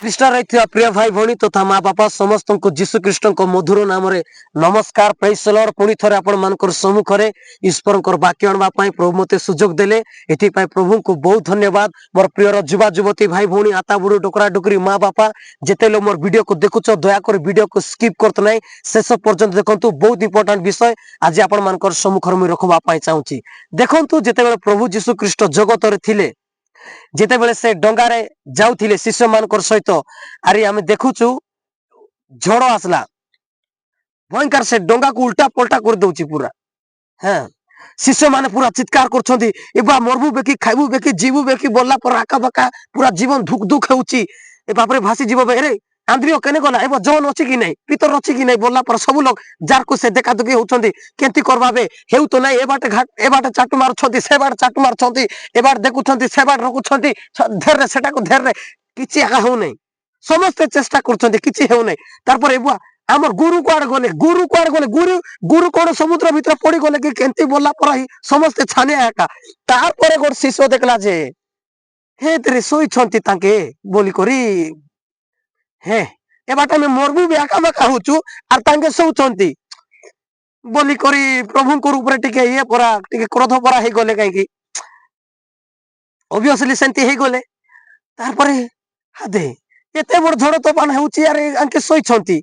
ଖ୍ରୀଷ୍ଟ ରହିଥିବା ପ୍ରିୟ ଭାଇ ଭଉଣୀ ତଥା ମା ବାପା ସମସ୍ତଙ୍କୁ ଯୀଶୁ ଖ୍ରୀଷ୍ଟଙ୍କ ମଧୁର ନାମରେ ନମସ୍କାର। ପ୍ରେଜ୍ ଦ ଲର୍ଡ। ପୁଣି ଥରେ ଆପଣମାନଙ୍କର ସମ୍ମୁଖରେ ଈଶ୍ୱରଙ୍କର ବାକ୍ୟ ଆଣିବା ପାଇଁ ପ୍ରଭୁ ମୋତେ ସୁଯୋଗ ଦେଲେ, ଏଥିପାଇଁ ପ୍ରଭୁଙ୍କୁ ବହୁତ ଧନ୍ୟବାଦ। ମୋର ପ୍ରିୟର ଯୁବା ଯୁବତୀ ଭାଇ ଭଉଣୀ, ଆତା ବୁଢ଼ୀ ଡୋକରା ଡୋକରୀ ମା ବାପା ଯେତେବେଳେ ମୋର ଭିଡ଼ିଓକୁ ଦେଖୁଛ ଦୟାକରି ଭିଡ଼ିଓକୁ ସ୍କିପ୍ କରନ୍ତୁ ନାହିଁ, ଶେଷ ପର୍ଯ୍ୟନ୍ତ ଦେଖନ୍ତୁ। ବହୁତ ଇମ୍ପୋର୍ଟାଣ୍ଟ ବିଷୟ ଆଜି ଆପଣମାନଙ୍କର ସମ୍ମୁଖରେ ମୁଁ ରଖିବା ପାଇଁ ଚାହୁଁଛି। ଦେଖନ୍ତୁ, ଯେତେବେଳେ ପ୍ରଭୁ ଯୀଶୁ ଖ୍ରୀଷ୍ଟ ଜଗତରେ ଥିଲେ, ଯେତେବେଳେ ସେ ଡଙ୍ଗାରେ ଯାଉଥିଲେ ଶିଷ୍ୟ ମାନଙ୍କର ସହିତ, ଆରେ ଆମେ ଦେଖୁଛୁ ଝଡ଼ ଆସିଲା, ଭୟଙ୍କର ସେ ଡଙ୍ଗାକୁ ଉଲ୍ଟା ପଲ୍ଟା କରିଦଉଛି ପୁରା। হ্যাঁ, শিষ্য মানে পুরা চিৎকার করছেন, এবার মরবু বেকি খাইবু বেকি জিবু বেকি বললা পর আঁকা বাঁকা পুরা জীবন ধুক ধুক হচ্ছে, এ বাপরে ভাসি যাব এরে আন্দ্রিয় কেনে গলা, এবার জন অছি কি নাই, পিতর অছি কি নাই বললা পর সবু লোক যারকু সে দেখা দুকি হচ্ছেন কেমতি করবাবে হেউ তো নাই, এবাটে ঘাট এবাটে চাটু মারুଛନ୍ତି, সে বাট চাটু মারুଛନ୍ତି, এবার দেখুଛନ୍ତି সে বাট রখুଛନ୍ତି, ধেরে সেটাকে ধেরে কিছু একা হেউ নাই, সমস্তে চেষ্টা করছেন কিছু হেউ নাই। তারপরে এবার আমার গুরু কুয়াড়ে গলে, গুরু কুয়াড়ে গলে, গুরু গুরু কোন সমুদ্র ভিতরে পড়ি গলে কি কেমতি বললা পর সমস্তে ছানিয়া একা। তারপরে গোট শিষ্য দেখলা যে হে তেরে শোইছন্তি তাকে বলি করি, হ্যাঁ এবার আমি মরবু বি একা বাকা হচ্ছু আর তাকে শোউছন্তি বলি করি প্রভুঙ্কর উপরে টিকে ইয়ে পরা টিকে ক্রোধ পরা হয়ে গলে, কাইকি অবভিয়াসলি সেমতি হয়ে গলে। তারপরে হাদে এতে বড় ঝড় তোফান হচ্ছে আর আঙ্কে শোইছন্তি,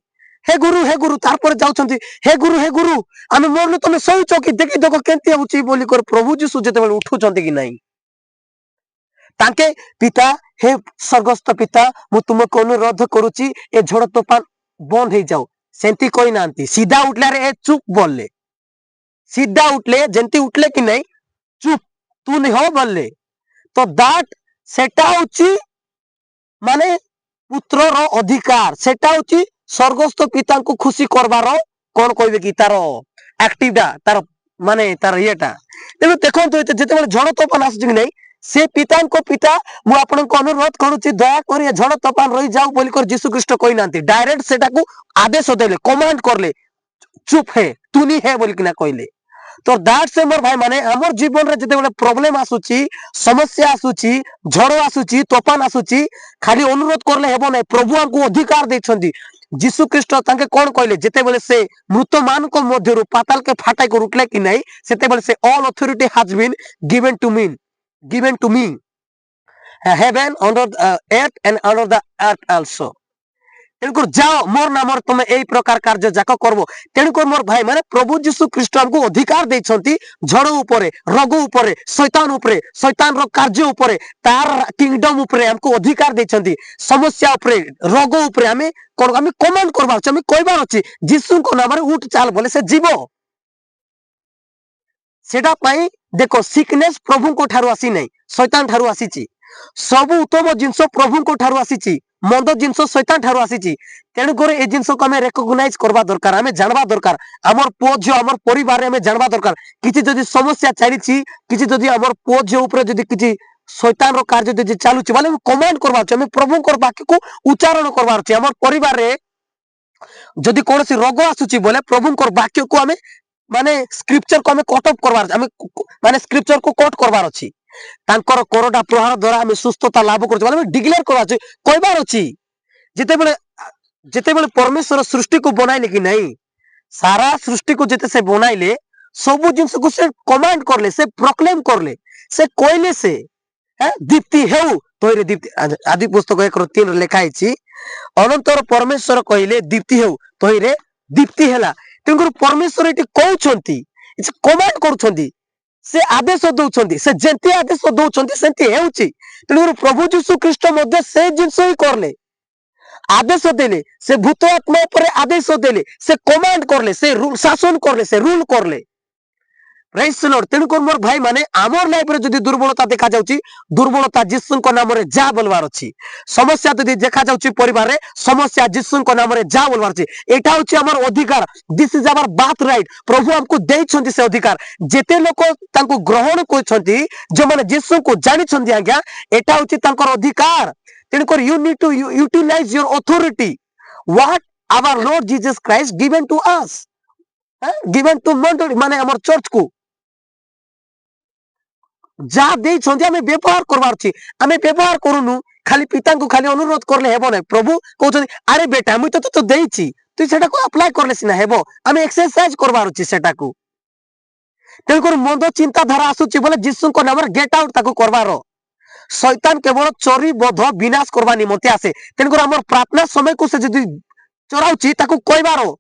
হে গুরু তারপরে যাচ্ছেন, হে গুরু আমি মরলু তুমি শোইছ কি দেখি দেখো কেমতি হচ্ছে বলি করে প্রভু যীশু যেତେବେଳେ উঠুଛନ୍ତି কি নাই, তাকে পিতা হে স্বর্গস্থ পিতা ମୁଁ ତୁମକୁ ଅନୁରୋଧ କରୁଛି ଏ ଝଡ଼ ତୋଫାନ ବନ୍ଦ ହେଇଯାଉ, ସେମିତି କହିନାହାନ୍ତି। ସିଧା ଉଠିଲେ ରେ ଏ ଚୁପ ବୋଲଲେ, ସିଧା ଉଠିଲେ ଯେମିତି ଉଠିଲେ କି ନାଇଁ ଚୁପ ତୁ ନିହ ବୋଲଲେ। ତ ଦାଟ ସେଟା ହଉଛି ମାନେ ପୁତ୍ରର ଅଧିକାର, ସେଟା ହଉଛି ସ୍ୱର୍ଗସ୍ଥ ପିତାଙ୍କୁ ଖୁସି କରବାର କଣ କହିବେ କି ତାର ଆକ୍ଟିଭଟା, ତାର ମାନେ ତାର ଇଏଟା। ତେଣୁ ଦେଖନ୍ତୁ ଯେତେବେଳେ ଝଡ଼ ତୋଫାନ ଆସୁଛି କି ନାଇଁ, ସେ ପିତାଙ୍କ ପିତା ମୁଁ ଆପଣଙ୍କୁ ଅନୁରୋଧ କରୁଛି ଦୟାକରି ଏ ଝଡ଼ ତୋଫାନ ରହିଯାଉ ବୋଲି କରି ଯୀଶୁ ଖ୍ରୀଷ୍ଟ କହିନାହାନ୍ତି, ଡାଇରେକ୍ଟ ସେଟାକୁ ଆଦେଶ ଦେଲେ, କମାଣ୍ଡ କରଲେ, ଚୁପ ହେ ତୁନି ହେ ବୋଲିକିନା କହିଲେ। তো দ্যাটস আমার ভাই মানে আমার জীবନରେ যেତେବେଳେ ପ୍ରୋବ୍ଲେମ ଆସୁଛି, ସମସ୍ୟା ଆସୁଛି, ଝଡ଼ ଆସୁଛି, ତୋଫାନ ଆସୁଛି, ଖାଲି ଅନୁରୋଧ କରଲେ ହେବ ନାହିଁ। ପ୍ରଭୁ ଆମକୁ ଅଧିକାର ଦେଇଛନ୍ତି। ଯୀଶୁ ଖ୍ରୀଷ୍ଟ ତାଙ୍କେ କଣ କହିଲେ, ଯେତେବେଳେ ସେ ମୃତ ମାନଙ୍କ ମଧ୍ୟରୁ ପାତାଳକେ ଫାଟାଇ କରି ଉଠିଲେ କି ନାହିଁ, ସେତେବେଳେ ସେ all authority has been given to me heaven under the earth and under the earth also। তেণুকর যাও মোর নামর তুমি এই প্রকার কার্য যাক করব। তেণুকর মোর ভাই মানে প্রভু যীশু খ্রিস্ট আমକୁ ଅଧିକାର ଦେଇଛନ୍ତି ଝଡ଼ ଉପରେ, ରୋଗ ଉପରେ, ଶୈତାନର କାର୍ଯ୍ୟ ଉପରେ, ତାର କିଙ୍ଗଡମ ଉପରେ ଆମକୁ ଅଧିକାର ଦେଇଛନ୍ତି। ସମସ୍ୟା ଉପରେ, ରୋଗ ଉପରେ ଆମେ କମାଣ୍ଡ କରବାର ଅଛି, ଆମେ କହିବାର ଅଛି ଯୀଶୁଙ୍କ ନାମରେ ଉଠ ଚାଲ ବୋଲେ ସେ ଯିବ। সেটা পাই দেখো সিকনেস প্রভুଙ୍କ ଠାରୁ আসি নাই, শয়তান ଠାରୁ আসিছি। ସବୁ ଉତ୍ତମ ଜିନିଷ ପ୍ରଭୁଙ୍କ ଠାରୁ ଆସିଛି, ମନ୍ଦ ଜିନିଷ ଶୈତାନ ଠାରୁ ଆସିଛି। ତେଣୁକରି ଏ ଜିନିଷକୁ ଆମେ ରେକଗ୍ନାଇଜ କରିବା ଦରକାର, ଆମେ ଜାଣିବା ଦରକାର। ଆମର ପୁଅ ଝିଅ ଆମର ପରିବାରରେ ଆମେ ଜାଣିବା ଦରକାର, କିଛି ଯଦି ସମସ୍ୟା ଚାଲିଛି, କିଛି ଯଦି ଆମର ପୁଅ ଝିଅ ଉପରେ ଯଦି କିଛି ଶୈତାନର କାର୍ଯ୍ୟ ଯଦି ଚାଲୁଛି ବୋଲେ ଆମେ କମାଣ୍ଡ କରବାର ଅଛି, ଆମେ ପ୍ରଭୁଙ୍କର ବାକ୍ୟକୁ ଉଚ୍ଚାରଣ କରବାର ଅଛି। ଆମର ପରିବାରରେ ଯଦି କୌଣସି ରୋଗ ଆସୁଛି ବୋଲେ ପ୍ରଭୁଙ୍କର ବାକ୍ୟକୁ ଆମେ ମାନେ ସ୍କ୍ରିପ୍ଚର को हमें कट अप करवार, हमें माने स्क्रिप्चर को कोट करवार अछि। तांकर कोरोटा प्रहार द्वारा हमें सुस्थता लाभ करछ माने डिक्लेयर करवार अछि, कहबार अछि। जेतेबेले परमेश्वर सृष्टि को बनाइले कि नहीं, सारा सृष्टि को जेते से बनाइले सब जिंस को से कमांड करले, से प्रोक्लेम करले, से कहले से दीप्ति हेउ तोरे दीप्ति। आदि पुस्तक 1:3 लिखा अछि, अनंतर परमेश्वर कहले दीप्ति हेउ तोरे दीप्ति हैला। तेणुकर परमेश्वर एटी कहउछंती, कमांड करूछंती, से आदेश दउछंती, से जेंती आदेश दउछंती सेंती हेउची। तेणुकर प्रभु यीशु ख्रीस्ट मध्य से जिंस ही करले, आदेश देले, से भूत आत्मा पर आदेश देले, से कमांड करले, से शासन करले, से रूल करले। Praise the lord. तेणुकर मोर भाई माने आमर लाइफ रे जदी दुर्बलता देखा जाउची, दुर्बलता यीशुଙ୍କ नामरे जा बोलवार अछि। समस्या जदी देखा जाउची परिवार रे, समस्या यीशुଙ୍କ नामरे जा बोलवार अछि। एटा होची हमर अधिकार, दिस इज आवर बात राइट। प्रभु हमको देइछंती से अधिकार, जेते लोक तांको ग्रहण करछंती, जो माने यीशुଙ୍କୁ जानिछंती आज्ञा, एटा होची तांकर अधिकार। तेणुकर you need to utilise your authority what our lord Jesus Christ given to us, given to मंडली माने हमर चर्च को যা ଦେଇଛନ୍ତି ଆମେ ବ୍ୟବହାର କରବାର ଅଛି। ଆମେ ବ୍ୟବହାର କରୁନୁ, खाली पिता को खाली अनुरोध करले हेबो नै प्रभु कहउछन अरे बेटा मुई तो देइछि तू सेटा को अप्लाई करले सिना हेबो आमे एक्सरसाइज करबार अछि सेटा को तेन कर मंद चिंता धारा आसुछि बोले यीशु को नाम गेट आउट ताको करबारो शैतान केवल चोरी बध विनाश करबा निमंते आसे तेन कर हमर प्रार्थना समय को से जदी चोराउछि ताको कहबारो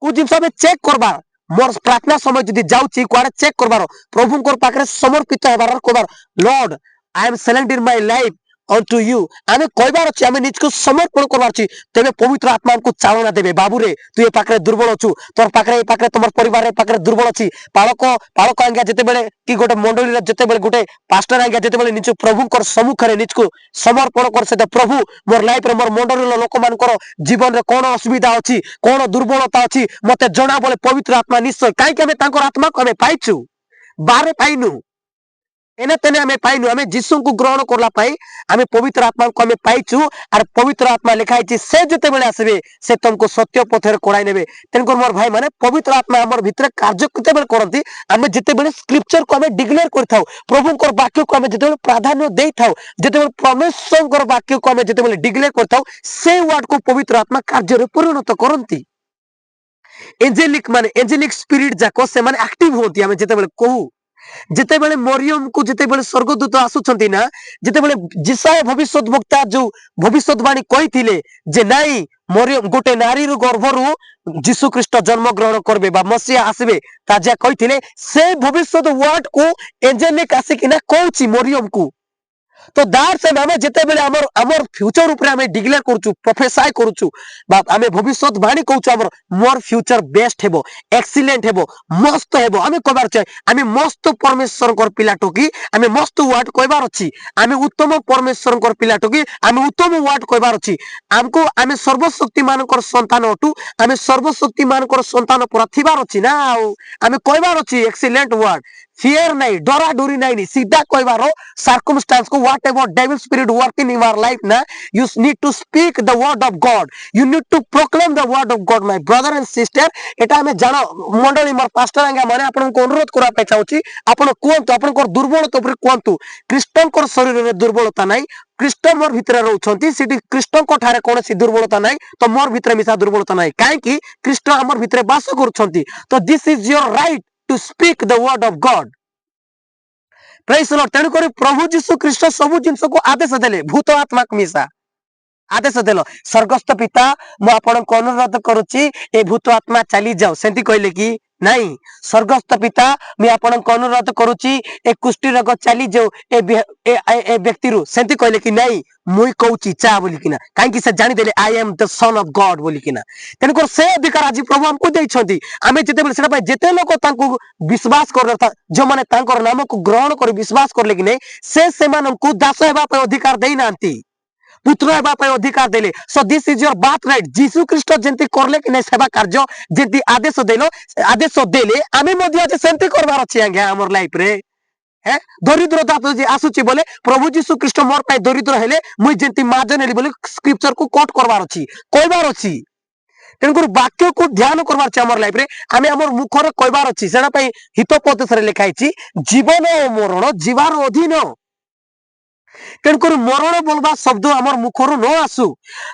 को जिंस में चेक करबार मोर प्रार्थना समय जदी जाउछि कुआडे चेक करबारो प्रभु को पाखरे समर्पित हेबार कहबार lord I am surrender my life unto you आमे कहबार अछि आमे निज को समर्पण करबार अछि तबे पवित्र आत्मा को चालना देबे बाबू रे तू ए पाखरे दुर्बल अछु तोर पाखरे तमर परिवार रे पाखरे दुर्बल अछि पालक आंगा जते बेले कि गोटे मंडली रे जते बेले गोटे पास्टर आंगा जते बेले निज प्रभु कर सम्मुख रे निज को समर्पण कर से प्रभु मोर लाइफ रे मोर मंडली रो लोक मानकर जीवन रे कोन असुविधा अछि कोन दुर्बलता अछि मते जणा बोले पवित्र आत्मा निश्चय काई के हमें तांकर आत्मा को हमें पाइछु बारे पाइनु एने तेने हमें पाइनु हमें यीशु को ग्रहण करला पाई हमें पवित्र आत्मा को हमें पाइछु और पवित्र आत्मा लिखाई छी से जते बेले आसीबे से तुमको सत्य पथरे कोड़ाई नेबे तेनकर मोर भाई माने पवित्र आत्मा हमर भितरे कार्य कते बेले करंती हमें जते बेले स्क्रिप्चर को हमें डिक्लेयर करथाउ प्रभु को वाक्य को हमें जते बेले प्राधान्य देइथाउ जते बेले परमेश्वर को वाक्य को हमें जते बेले डिक्लेयर करथाउ से वर्ड को पवित्र आत्मा कार्य रे परिणत करंती एंजेलिक स्पिरिट जाको से माने एक्टिव होती हमें जते बेले कहू जिते बेले मरियम को जिते बेले स्वर्गदूत आसुछंती ना जिते बेले जिसाय भविष्यद्वक्ता जो भविष्यवाणी कहिथिले जे नाही मरियम गोटे नारी रो गर्भरु यीशु ख्रीष्ट जन्म ग्रहण करबे बा मसीहा आसीबे ताजा कहिथिले से भविष्यत वर्ड को एंजेलिक आसिकिना कहउची मरियम को तो दार से हमें जिते बेले हमर फ्यूचर ऊपर हमें डिक्लेयर करछु प्रोफेसाई करछु बा हमें भविष्यवाणी कहछु हमर मोर फ्यूचर बेस्ट हेबो एक्सीलेंट हेबो मस्त हेबो हमें कहबार छै हमें मस्त परमेश्वर कर पिला टोकी हमें मस्त वर्ड कहबार अछि हमें उत्तम परमेश्वर कर पिला टोकी हमें उत्तम वर्ड कहबार अछि हमको हमें सर्वशक्तिमान कर संतान अटू हमें सर्वशक्तिमान कर संतान प्रतिबार अछि ना हमें कहबार अछि एक्सीलेंट वर्ड फियर नहीं डरा डोरी नहीं सीधा कहबारो सर्कमस्टेंस को whatever devil spirit working in your life na you need to speak the word of God you need to proclaim the word of God my brother and sister एटा हमें जानो मंडली मोर pastor आंगा माने आपन को अनुरोध करा पे चाहूची आपन कोंतु आपन को दुर्बलता ऊपर कोंतु क्रिस्टन को शरीर रे दुर्बलता नहीं क्रिस्टन मोर भितरे रहउछंती सिटी क्रिस्टन को ठारे कोनसी दुर्बलता नहीं तो मोर भितरे मिसा दुर्बलता नहीं काहे कि क्रिस्टन हमर भितरे वास करूछंती तो this is your right to speak the word of God praise the Lord तेनु करी प्रभु यीशु ख्रीष्ट सब जिंस को आदेश देले भूत आत्मा को मिसा आदेश देलो स्वर्गस्थ पिता मु आपन को अनुरोध करूची ए भूत आत्मा चली जाओ सेंती कहले कि नहीं स्वर्गस्थ पिता मैं आपन को अनुरोध करूची ए कुष्ठी रोग चली जाओ ए व्यक्ति रु सेंती कहले कि नहीं मुई कहूची चा बोली किना काहे कि से जानि देले I am the son of God बोली किना तेन कर से अधिकार आज प्रभु हमको देई छथि आमे जते बेले सेटा भाई जते लोक तांको विश्वास कर था जो माने तांकर नाम को ग्रहण कर विश्वास करले कि नहीं से मानन को दास हेबा पे अधिकार देई नांती पुत्र हेबा पे अधिकार देले सो दिस इज योर बात राइट जीसु ख्रीष्ट जेंति करले कि नहीं सेवा कार्य जेंति आदेश देले आमे मध्ये आज सेंति करबार अछि आगे हमर लाइफ रे है दरिद्रता तो जे आसुची बोले प्रभु यीशु ख्रीष्ट मोर पाई दरिद्र हेले मुई जेंति माजन हेली बोले स्क्रिप्चर को कोट करबार अछि कहबार अछि तेनकर वाक्य को ध्यान करबार अछि हमर लाइफ रे आमे हमर मुख रे कहबार अछि सेना पाई हितोपदेश रे लिखाई छी जीवन ओ मरण जीवार अधीन तेनकर मरण बोलबा शब्द हमर मुखरु न आसु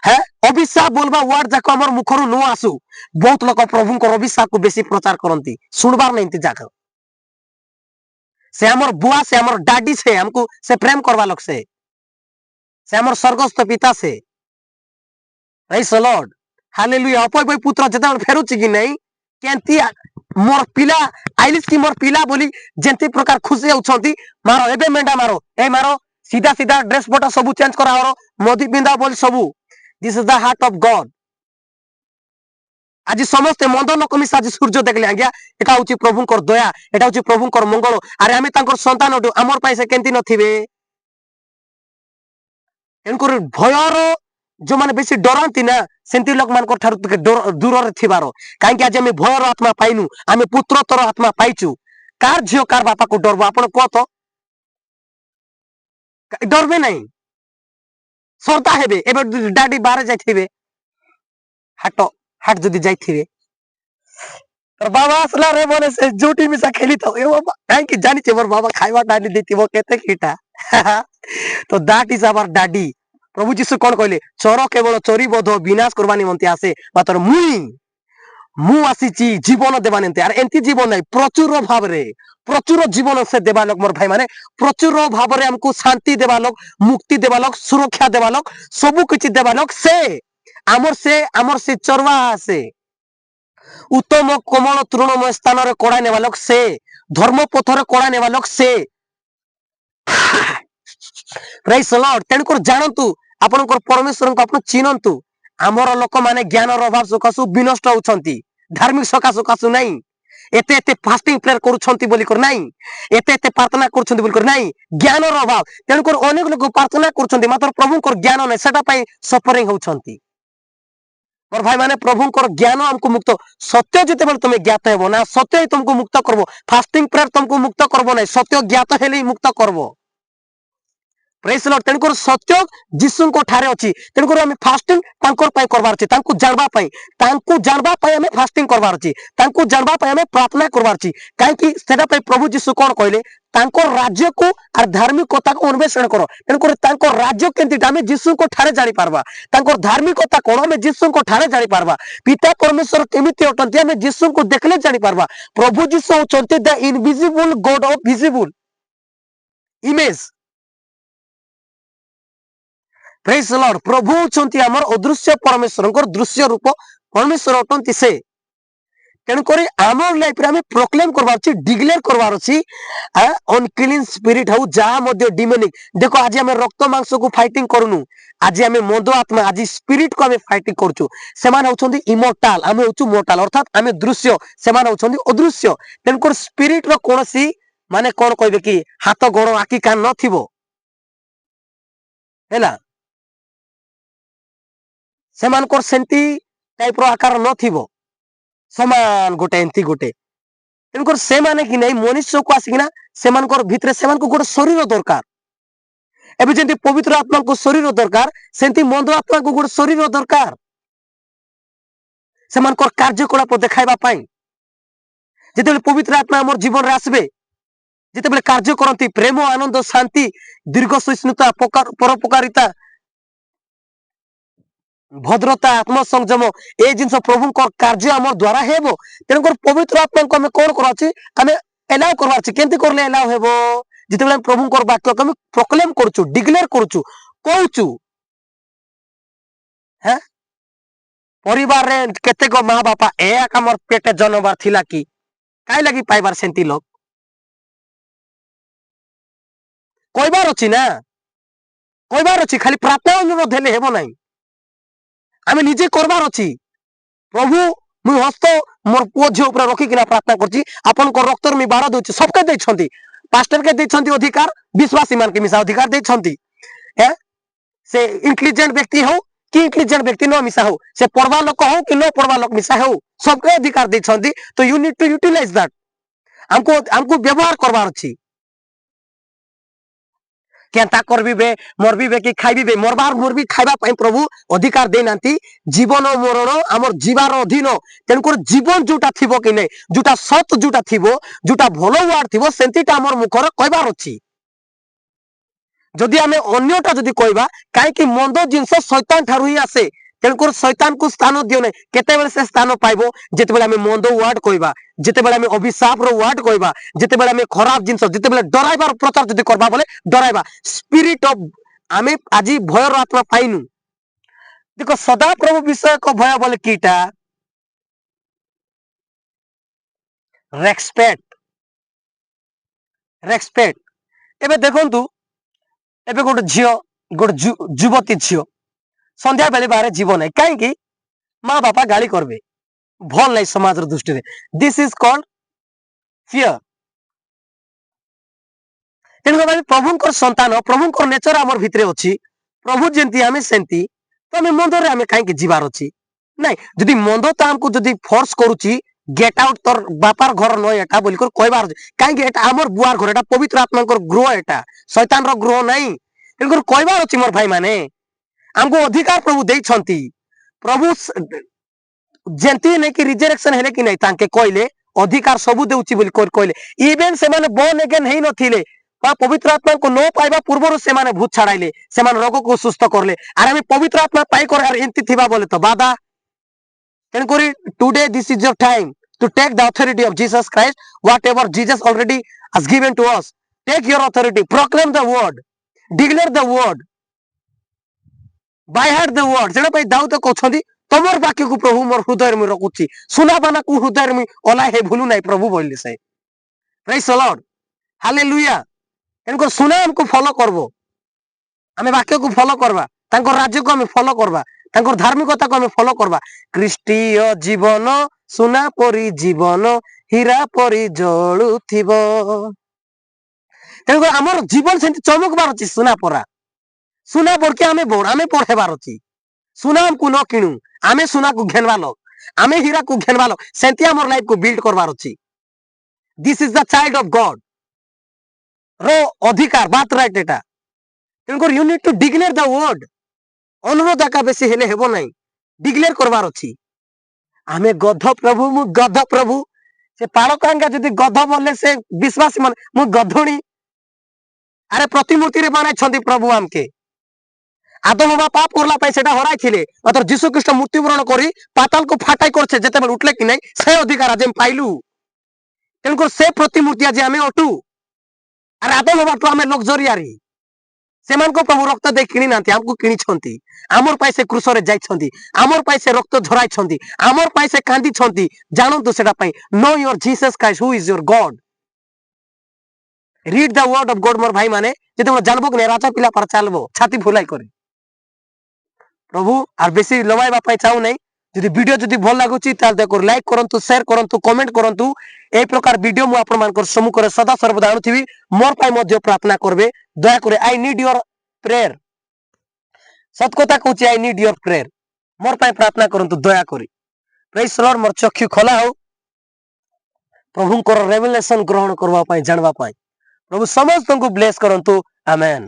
है अभिशाप बोलबा वर्ड जाको हमर मुखरु न आसु बहुत लोक प्रभु को अभिशाप को बेसी प्रचार करंती सुनबार नहीं ती जाको से हमर बुआ से हमर डाडी से हमको से प्रेम करवा लोग से हमर स्वर्गस्थ पिता से प्रेज द लॉर्ड हालेलुया अपय बय पुत्र जता फेरुची कि नहीं केंती मोर पिला आइलिस की मोर पिला बोली जेंती प्रकार खुशी होछंती मारो एबे मेंढा मारो ए मारो सीधा सीधा ड्रेस पटा सब चेंज करा हरो मोदी बिंदा बोल सब this is the heart of God आज समस्त मंद लोक मिसा आज सूर्य देखले आज्ञा एटा होची प्रभु कर दया एटा होची प्रभु कर मंगल अरे हमें तांकर संतान हमर पाई से केंती नथिबे एनकर भयर जो माने बेसी डरंती ना सेंती लोक मान को ठार दूर रे थिबारो काहे कि आज हमें भयर आत्मा पाइनु हमें पुत्रतर आत्मा पाइछु कार झियो कार बापा को डरबो आपण को तो डरबे नहीं सरता हेबे एबे डाडी बाहर जाइथिबे हाट जदी जाइथिबे तर बाबा असला रे बोले से जोटी मिसा खेली तो ए बाबा काहे कि जानि छे मोर बाबा खाइबा डाली देतिबो केते कीटा तो दैट इज आवर डैडी प्रभु जीशु कौन कहले चोर केवल चोरी बोध विनाश करवा निमंते आसे मात्र मु आसी जीवन देवा निमंते आर एंती जीवन नहीं प्रचुर भाव रे प्रचुर जीवन से देवा लोग मोर भाई माने प्रचुर भाव रे हमको शांति देवा लोग मुक्ति देवा लोग सुरक्षा देवा लोग सबु किछि देवा लोग से आमर से चरवा से उत्तम कोमल तृणमय स्थान रे कोड़ा नेवा लोग से धर्म पथर कोड़ा नेवा लोग से प्रेज द लॉर्ड तेणुकर जानतु आपनकर परमेश्वर को आपण चिन्हतु आमर लोक माने ज्ञान अभाव सकाशु विनष्ट होउछंती धार्मिक सकाशु नहीं एते एते फास्टिंग प्रेयर करूछंती बोली कर नहीं एते एते प्रार्थना करूछंती बोली कर नहीं ज्ञान अभाव तेणुकर अनेक लोक प्रार्थना करूछंती मात्र प्रभु को ज्ञान नै सेटा पई सफरिंग होउछंती और भाई माने प्रभु को ज्ञान हमको मुक्त सत्य जिते बेले तुम ज्ञात हेबो ना सत्य ही तुमको मुक्त करबो फास्टिंग प्रेयर तुमको मुक्त करबो नै सत्य ज्ञात हेले ही मुक्त करबो प्रेज द लॉर्ड तेणुकर सत्य जीसु को ठारे अछि तेणुकर हम फास्टिंग तांकर पाई करबार अछि तांको जानबा पाई हमें फास्टिंग करबार अछि तांको जानबा पाई हमें प्रार्थना करबार अछि काहे कि सेटा पाई प्रभु जीसु कोन कहले तांको राज्य को और धार्मिकता को अन्वेषण करो तेणुकर तांको राज्य केंति हमें जीसु को ठारे जानि पारबा तांको धार्मिकता कोन हमें जीसु को ठारे जानि पारबा पिता परमेश्वर केमिति अटंती हमें जीसु को देखले जानि पारबा प्रभु जीसु होचंती the invisible god of visible image praise the lord प्रभु होचंती हमर अदृश्य परमेश्वर दृश्य रूप परमेश्वर अटंती से तेणुकर आमर लाइफ रे हमें प्रोक्लेम करबार अछि डिक्लेयर करबार अछि अनक्लीन स्पिरिट हो जहा मध्ये डिमोनिक देखो आज हमें रक्त मांस को फाइटिंग करनु आज हमें मंद आत्मा आज स्पिरिट को हमें फाइटिंग करछु सेमान होचंती इमोर्टल हमें होचु मोर्टल अर्थात हमें दृश्य सेमान होचंती अदृश्य तेणुकर स्पिरिट रो कोनसी माने कोन कहबे कि हाथ गोड़ आखि कान न थिबो हैला सेमान को सेंती टाइप रो आकार न थिबो समान गोटे एंती गोटे तेणुकर से माने कि नहीं मनुष्य को आसिकिना सेमान भितर सेमान को गोटे शरीर दरकार एबे जेंती पवित्र आत्मा को शरीर दरकार सेंती मंद आत्मा को गोटे शरीर दरकार सेमान कार्यकलाप देखाइबा पाई जेतेबेले पवित्र आत्मा हमर जीवन रे आसबे जेतेबेले कार्य करंती प्रेम आनंद शांति दीर्घ सहिष्णुता परोपकारिता भद्रता आत्म संयम ए जिनस प्रभु कार्य आम द्वारा हेबो तेणुकर पवित्र आत्मा को हमें कौन कर हमें एलाउ करवार केंती करले एलाउ हेबो जितेबेले प्रभु वाक्य को हमें प्रोक्लेम करछु डिक्लेयर करछु कहूचु हैं परिवार रे केते को मां बापा ए हमर पेटे जनबार थिला कि काई लगी पाइबार सेंती लोग कहबार अछि ना कहबार अछि खाली प्रार्थना अनुरोध हेले हेबो नाही आमे निजे करबार अछि प्रभु मु हस्त मोर पुओ झियो ऊपर रखी किना प्रार्थना करछि आपन को रक्त में बाड़ा दोछि सबके दै छथि पास्टर के दै छथि अधिकार विश्वासी मान के मिसा अधिकार दै छथि ए से इंटेलिजेंट व्यक्ति हो कि इंटेलिजेंट व्यक्ति न मिसा हो से पढ़वा लोक हो कि न पढ़वा लोक मिसा हो सबके अधिकार दै छथि तो you need to utilize that हमको व्यवहार करबार अछि केंता करबे मरबे कि खाइबे मरबार मरबी खाइबा पई प्रभु अधिकार दे नांती जीवन मरण हमर जीवार अधीन तेनकर जीवन जोटा थिबो कि नै जोटा सत जोटा थिबो जोटा भलो वार्ड थिबो सेंतीटा हमर मुखर कहबार अछि जदि हमें अन्यटा जदि कहबा काहे कि मंद जिंस शैतान ठारू ही आसे तेनकर शैतान को स्थान दियो नै केते बेले से स्थान पाइबो जेते बेले हमें मंद वार्ड कहबा जेते बेले हमें अभिशाप रो वार्ड कहबा जेते बेले हमें खराब जिंस जेते बेले डराइबार प्रचार जदि करबा बोले डराइबा स्पिरिट ऑफ हमें आजी भयर आत्मा पाइनु देखो सदा प्रभु विषय को भय बोले कीटा रेस्पेक्ट एबे देखंतु एबे गोटे झियो गोटे युवती झियो संध्या बेले बाहर जीवन है कहीं माँ बापा गाली करबे भल नहीं समाज दृष्टि रे दिस इज कॉल्ड फियर तेणु प्रभु संतान प्रभु नेचर आमर भितरे अच्छी प्रभु जंती आमे सेंती तो आमे मंदर आमे कहीं जीवार अच्छी नहीं जदि मंद तो हमको जदि फोर्स करूची गेट आउट तोर बापार घर न एटा बोली कर कहबार कहीं एटा हमर बुआर घर एटा पवित्र आत्मा गृह एटा शैतान रो गृह नहीं तेणु कहबार अच्छी मोर भाई माने हमको अधिकार प्रभु दे प्रभु जेंती नहीं कि रिजरेक्शन हेले कि नहीं तांके कहले अधिकार सबु देउची बोली कहले इवन से माने बोर्न अगेन हेई नथिले ବା ପବିତ୍ର ଆତ୍ମାଙ୍କୁ ନ ପାଇବା ପୂର୍ବରୁ ସେମାନେ ଭୂତ ଛାଡାଇଲେ, ସେମାନେ ରୋଗକୁ ସୁସ୍ଥ କରଲେ। ଆରେ ଆମେ ପବିତ୍ର ଆତ୍ମା ପାଇକରି ଆରେ ଏମିତି ଥିବା ବୋଲେ ତ ବାଧା। ତେଣୁକରି today this is your time to take the authority of Jesus Christ. Whatever Jesus already has given to us, take your authority, proclaim the word, declare the word, by heart the word. ସେଟା ପାଇଁ ଦାଉଦ କହୁଛନ୍ତି ତମର ବାକ୍ୟକୁ ପ୍ରଭୁ ମୋର ହୃଦୟରେ ମୁଁ ରଖୁଛି, ସୁନାବାନାକୁ ହୃଦୟରେ ମୁଁ ଓଲାଇ ହେ ଭୁଲୁ ନାହିଁ ପ୍ରଭୁ ବୋଇଲେ ସେ। ପ୍ରେଜ୍ ଦ ଲର୍ଡ, ହାଲେଲୁୟା। ତେଣୁକରି ସୁନା ଆମକୁ ଫଲୋ କରବ, ଆମେ ବାକ୍ୟକୁ ଫଲୋ କରିବା, ତାଙ୍କର ରାଜ୍ୟକୁ ଆମେ ଫଲୋ କରିବା, ତାଙ୍କର ଧାର୍ମିକତାକୁ ଆମେ ଫଲୋ କରିବା। ଖ୍ରୀଷ୍ଟୀୟ ଜୀବନ ସୁନା ପରି ଜୀବନ, ହୀରା ପରି ଜଳୁଥିବ। ତେଣୁକରି ଆମର ଜୀବନ ସେମିତି ଚମକବାର ଅଛି ସୁନା ପରା। ସୁନା ପଡ଼କେ ଆମେ ପଢେଇବାର ଅଛି। ସୁନା ଆମକୁ ନ କିଣୁ, ଆମେ ସୁନାକୁ ଘେନବା ଲୋକ, ଆମେ ହୀରାକୁ ଘେନବା ଲୋକ, ସେମିତି ଆମର ଲାଇଫକୁ ବିଲ୍ଡ କରବାର ଅଛି। This is the child of God ର ଅଧିକାର ବାତ ରାଇଟ ଏଟା। ତେଣୁକରି you need to declare the word. ଅନୁରୋଧ ଏକା ବେଶୀ ହେଲେ ହେବ ନାହିଁ, ଡିକ୍ଲେୟାର କରବାର ଅଛି। ଆମେ ଗଧ ପ୍ରଭୁ, ମୁଁ ଗଧ ପ୍ରଭୁ। ସେ ପାଳକାଙ୍କା ଯଦି ଗଧ ବୋଲେ ସେ ବିଶ୍ୱାସୀ ମାନେ ମୁଁ ଗଧୁଣୀ। ଆରେ ପ୍ରତିମୂର୍ତ୍ତିରେ ବନାଇଛନ୍ତି ପ୍ରଭୁ ଆମକେ। ଆଦମ ବା ପାପ କରଲା ପାଇଁ ସେଟା ହରାଇଥିଲେ, ମାତ୍ର ଯୀଶୁ ଖ୍ରୀଷ୍ଟ ମୃତ୍ୟୁବରଣ କରି ପାତାଳକୁ ଫାଟାଇ କରିছে, ଯେତେବେଳେ ଉଠଲେ କି ନାହିଁ ସେ ଅଧିକାର ଆଜି ଆମେ ପାଇଲୁ। ତେଣୁକରି ସେ ପ୍ରତିମୂର୍ତ୍ତି ଆଜି ଆମେ ଅଟୁ। ଆରେ ଆଦମ ବାଠୁ ଆମେ ଲକ୍ଜରିଆରି। ସେମାନଙ୍କ ପ୍ରଭୁ ରକ୍ତ ଦେଇ କିଣି ନାହାନ୍ତି, ଆମକୁ କିଣିଛନ୍ତି। ଆମର ପାଇଁ ସେ କ୍ରୁଶରେ ଯାଇଛନ୍ତି, ଆମର ପାଇଁ ସେ ରକ୍ତ ଝରାଇଛନ୍ତି, ଆମର ପାଇଁ ସେ କାନ୍ଦିଛନ୍ତି। ଜାଣନ୍ତୁ ସେଟା ପାଇଁ। Know your Jesus Christ who is your god. Read the word of god. मोर भाई माने जेतेबेले जानबो कि राजा पिला पर चालबो छाती फुलाई करे प्रभु। आर बेसी लवाइबा पाई चाहू नहीं। যদি ভিডিও যদি ভাল লাগুଛି তাহলে দেখো লাইক করন্তু, শেয়ার করন্তু, কমেন্ট করন্তু। এই প্রকার ভিডিও মু আপন মানকৰ সম্মুখରେ সদা সর্বদা আনুଥିବି। মোর পাই ମଧ୍ୟ প্রার্থনা করবে দয়া করে। I need your prayer. সত কথা কହୁଛି, আই নিড योर প্রেয়ার। মোর পাই প্রার্থনা করন্তু দয়া করে। Praise the Lord. मोर ଚକ୍ଷୁ ଖୋଲା ହଉ ପ୍ରଭୁଙ୍କର ରେଭେଲେସନ ଗ୍ରହଣ କରିବା ପାଇଁ, ଜାଣିବା ପାଇଁ। ପ୍ରଭୁ ସମସ୍ତଙ୍କୁ ବ୍ଲେସ କରନ୍ତୁ। ଆମେନ୍।